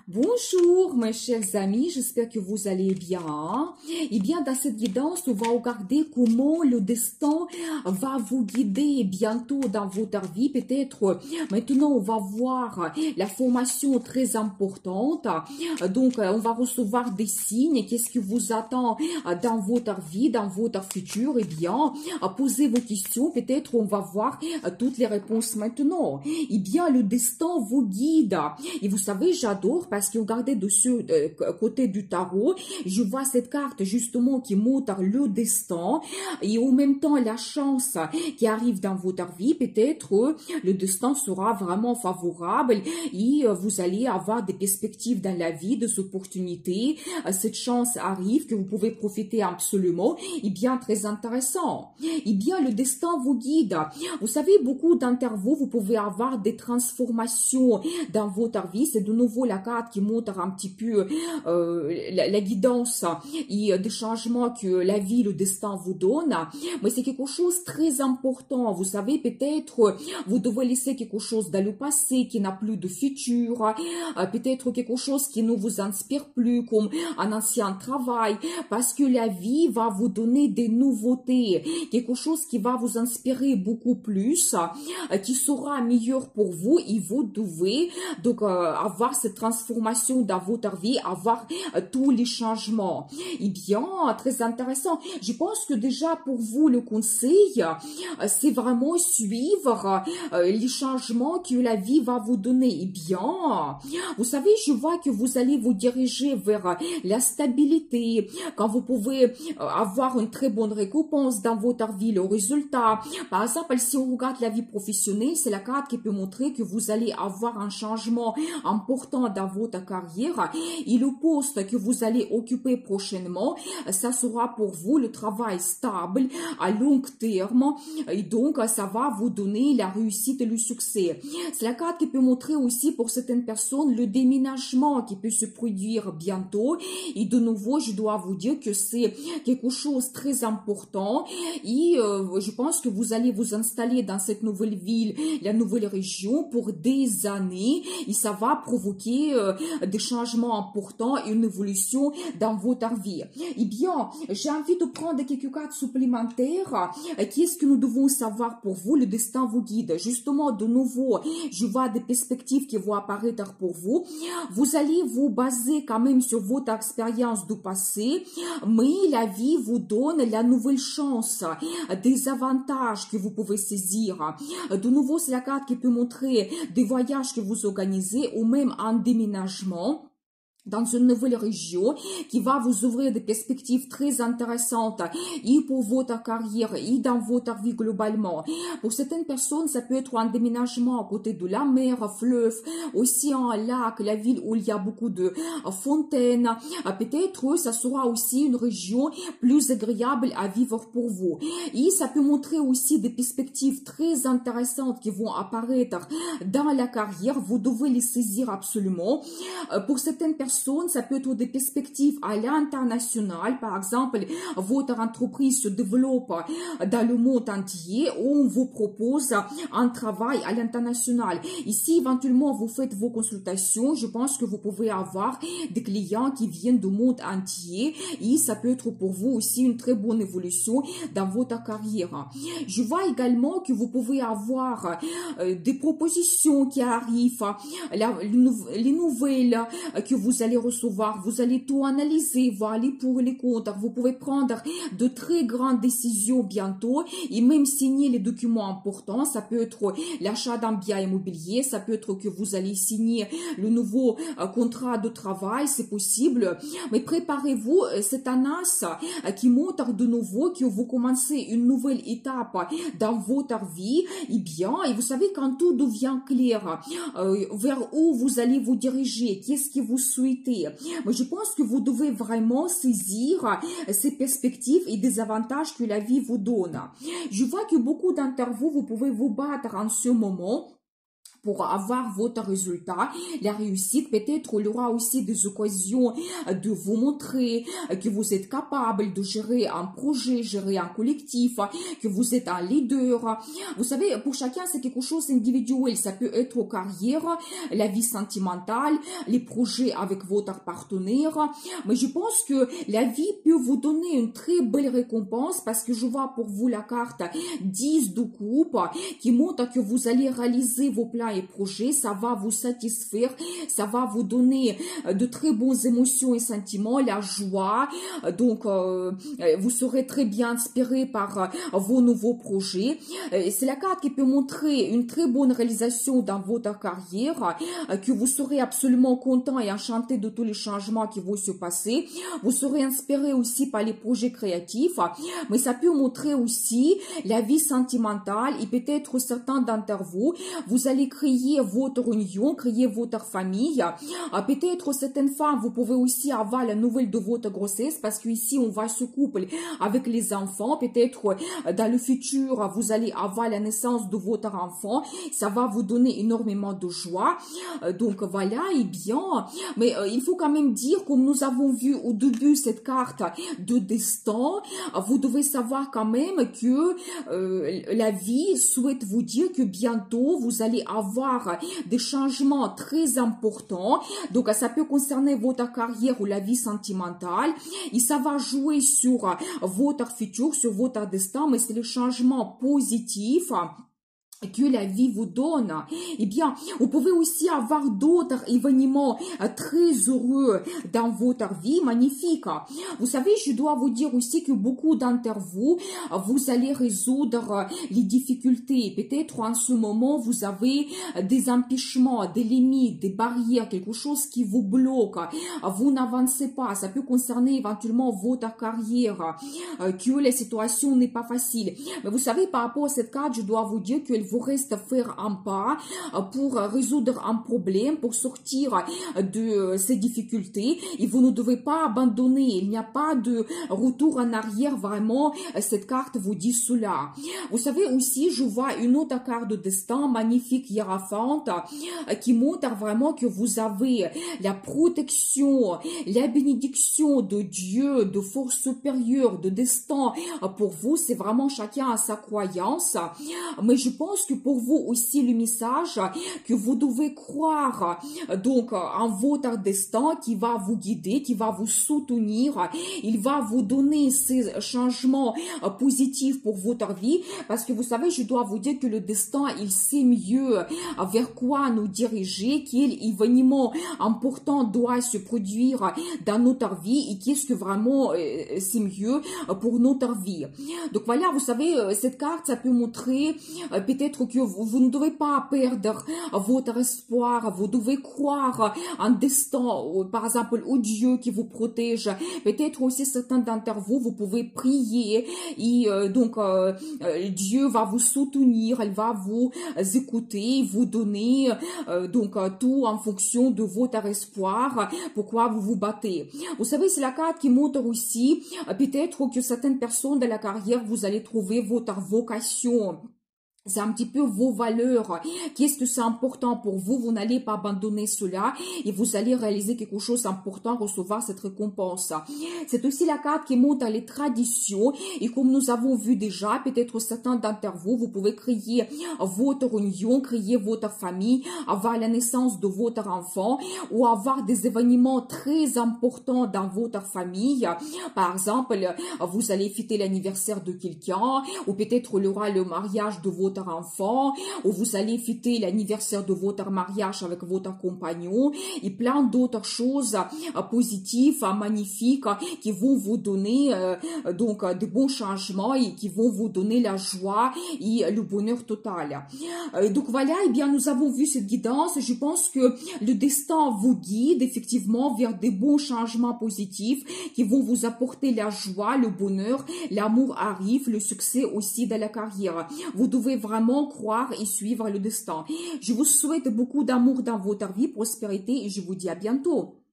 Bonjour mes chers amis, j'espère que vous allez bien. Et bien dans cette guidance, on va regarder comment le destin va vous guider bientôt dans votre vie. Peut-être maintenant on va voir la formation très importante. Donc on va recevoir des signes. Qu'est-ce qui vous attend dans votre vie, dans votre futur? Eh bien, posez vos questions. Peut-être on va voir toutes les réponses maintenant. Eh bien, le destin vous guide. Et vous savez, j'adore parce que regardez de ce côté du tarot, je vois cette carte justement qui montre le destin et en même temps la chance qui arrive dans votre vie. Peut-être le destin sera vraiment favorable et vous allez avoir des perspectives dans la vie, des opportunités. Cette chance arrive que vous pouvez profiter absolument. Et bien, très intéressant. Et bien, le destin vous guide. Vous savez, beaucoup d'entre vous, vous pouvez avoir des transformations dans votre vie. C'est de nouveau la carte qui montre un petit peu la guidance et des changements que la vie, le destin vous donne. Mais c'est quelque chose de très important. Vous savez, peut-être vous devez laisser quelque chose dans le passé qui n'a plus de futur. Peut-être quelque chose qui ne vous inspire plus comme un ancien travail. Parce que la vie va vous donner des nouveautés. Quelque chose qui va vous inspirer beaucoup plus, qui sera meilleur pour vous et vous devez donc avoir cette transformation dans votre vie, avoir tous les changements. Eh bien, très intéressant. Je pense que déjà pour vous, le conseil, c'est vraiment suivre les changements que la vie va vous donner. Eh bien, vous savez, je vois que vous allez vous diriger vers la stabilité, quand vous pouvez avoir une très bonne récompense dans votre vie, le résultat. Par exemple, si on regarde la vie professionnelle, c'est la carte qui peut montrer que vous allez avoir un changement important dans votre carrière et le poste que vous allez occuper prochainement, ça sera pour vous le travail stable à long terme et donc ça va vous donner la réussite et le succès. C'est la carte qui peut montrer aussi pour certaines personnes le déménagement qui peut se produire bientôt et de nouveau je dois vous dire que c'est quelque chose de très important et je pense que vous allez vous installer dans cette nouvelle ville, la nouvelle région pour des années et ça va provoquer des changements importants et une évolution dans votre vie. Eh bien, j'ai envie de prendre quelques cartes supplémentaires. Qu'est-ce que nous devons savoir pour vous? Le destin vous guide. Justement, de nouveau, je vois des perspectives qui vont apparaître pour vous. Vous allez vous baser quand même sur votre expérience du passé, mais la vie vous donne la nouvelle chance, des avantages que vous pouvez saisir. De nouveau, c'est la carte qui peut montrer des voyages que vous organisez ou même un déménagement dans une nouvelle région qui va vous ouvrir des perspectives très intéressantes et pour votre carrière et dans votre vie globalement. Pour certaines personnes, ça peut être un déménagement à côté de la mer, fleuve, océan, lac, la ville où il y a beaucoup de fontaines. Peut-être ça sera aussi une région plus agréable à vivre pour vous. Et ça peut montrer aussi des perspectives très intéressantes qui vont apparaître dans la carrière. Vous devez les saisir absolument. Pour certaines personnes, ça peut être des perspectives à l'international. Par exemple, votre entreprise se développe dans le monde entier où on vous propose un travail à l'international. Ici, éventuellement, vous faites vos consultations. Je pense que vous pouvez avoir des clients qui viennent du monde entier et ça peut être pour vous aussi une très bonne évolution dans votre carrière. Je vois également que vous pouvez avoir des propositions qui arrivent, les nouvelles que vous allez recevoir, vous allez tout analyser, voir les pour et les contre. Vous pouvez prendre de très grandes décisions bientôt et même signer les documents importants. Ça peut être l'achat d'un bien immobilier, ça peut être que vous allez signer le nouveau contrat de travail, c'est possible. Mais préparez-vous, c'est un as qui montre de nouveau que vous commencez une nouvelle étape dans votre vie. Et vous savez, quand tout devient clair, vers où vous allez vous diriger, qu'est-ce que vous souhaitez. Mais je pense que vous devez vraiment saisir ces perspectives et des avantages que la vie vous donne. Je vois que beaucoup d'entre vous, vous pouvez vous battre en ce moment pour avoir votre résultat, la réussite. Peut-être il y aura aussi des occasions de vous montrer que vous êtes capable de gérer un projet, gérer un collectif, que vous êtes un leader. Vous savez, pour chacun, c'est quelque chose d'individuel. Ça peut être aux carrières, la vie sentimentale, les projets avec votre partenaire. Mais je pense que la vie peut vous donner une très belle récompense parce que je vois pour vous la carte 10 de coupe qui montre que vous allez réaliser vos plans et projets, ça va vous satisfaire, ça va vous donner de très bonnes émotions et sentiments, la joie, donc vous serez très bien inspiré par vos nouveaux projets. C'est la carte qui peut montrer une très bonne réalisation dans votre carrière, que vous serez absolument content et enchanté de tous les changements qui vont se passer. Vous serez inspiré aussi par les projets créatifs, mais ça peut montrer aussi la vie sentimentale et peut-être certains d'entre vous, vous allez créer votre union, créer votre famille. Peut-être certaines femmes, vous pouvez aussi avoir la nouvelle de votre grossesse parce qu'ici, on va se coupler avec les enfants. Peut-être dans le futur, vous allez avoir la naissance de votre enfant. Ça va vous donner énormément de joie. Donc voilà, et bien, mais il faut quand même dire, comme nous avons vu au début cette carte de destin, vous devez savoir quand même que la vie souhaite vous dire que bientôt vous allez avoir des changements très importants. Donc ça peut concerner votre carrière ou la vie sentimentale et ça va jouer sur votre futur, sur votre destin, mais c'est le changement positif que la vie vous donne. Eh bien, vous pouvez aussi avoir d'autres événements très heureux dans votre vie, magnifique. Vous savez, je dois vous dire aussi que beaucoup d'entre vous, vous allez résoudre les difficultés. Peut-être en ce moment, vous avez des empêchements, des limites, des barrières, quelque chose qui vous bloque. Vous n'avancez pas. Ça peut concerner éventuellement votre carrière, que la situation n'est pas facile. Mais vous savez, par rapport à cette carte, je dois vous dire qu'elle vous reste faire un pas pour résoudre un problème, pour sortir de ces difficultés et vous ne devez pas abandonner. Il n'y a pas de retour en arrière, vraiment. Cette carte vous dit cela. Vous savez aussi, je vois une autre carte de destin magnifique, hiérophante, qui montre vraiment que vous avez la protection, la bénédiction de Dieu, de force supérieure, de destin pour vous. C'est vraiment chacun à sa croyance. Mais je pense que pour vous aussi le message que vous devez croire donc en votre destin qui va vous guider, qui va vous soutenir. Il va vous donner ces changements positifs pour votre vie parce que vous savez, je dois vous dire que le destin, il sait mieux vers quoi nous diriger, quel événement important doit se produire dans notre vie et qu'est-ce que vraiment c'est mieux pour notre vie. Donc voilà, vous savez, cette carte, ça peut montrer peut-être que vous ne devez pas perdre votre espoir, vous devez croire en destin, par exemple au Dieu qui vous protège. Peut-être aussi certains d'entre vous, vous pouvez prier et donc Dieu va vous soutenir, il va vous écouter, vous donner donc tout en fonction de votre espoir, pourquoi vous vous battez. Vous savez, c'est la carte qui montre aussi peut-être que certaines personnes de la carrière, vous allez trouver votre vocation. C'est un petit peu vos valeurs. Qu'est-ce que c'est important pour vous? Vous n'allez pas abandonner cela et vous allez réaliser quelque chose d'important, recevoir cette récompense. C'est aussi la carte qui montre les traditions et comme nous avons vu déjà, peut-être certains d'entre vous, vous pouvez créer votre union, créer votre famille, avoir la naissance de votre enfant ou avoir des événements très importants dans votre famille. Par exemple, vous allez fêter l'anniversaire de quelqu'un ou peut-être il y aura le mariage de votre enfant, ou vous allez fêter l'anniversaire de votre mariage avec votre compagnon, et plein d'autres choses positives, magnifiques, qui vont vous donner donc de bons changements et qui vont vous donner la joie et le bonheur total. Donc voilà, et bien nous avons vu cette guidance. Je pense que le destin vous guide effectivement vers des bons changements positifs qui vont vous apporter la joie, le bonheur, l'amour arrive, le succès aussi dans la carrière. Vous devez vraiment croire et suivre le destin. Je vous souhaite beaucoup d'amour dans votre vie, prospérité et je vous dis à bientôt.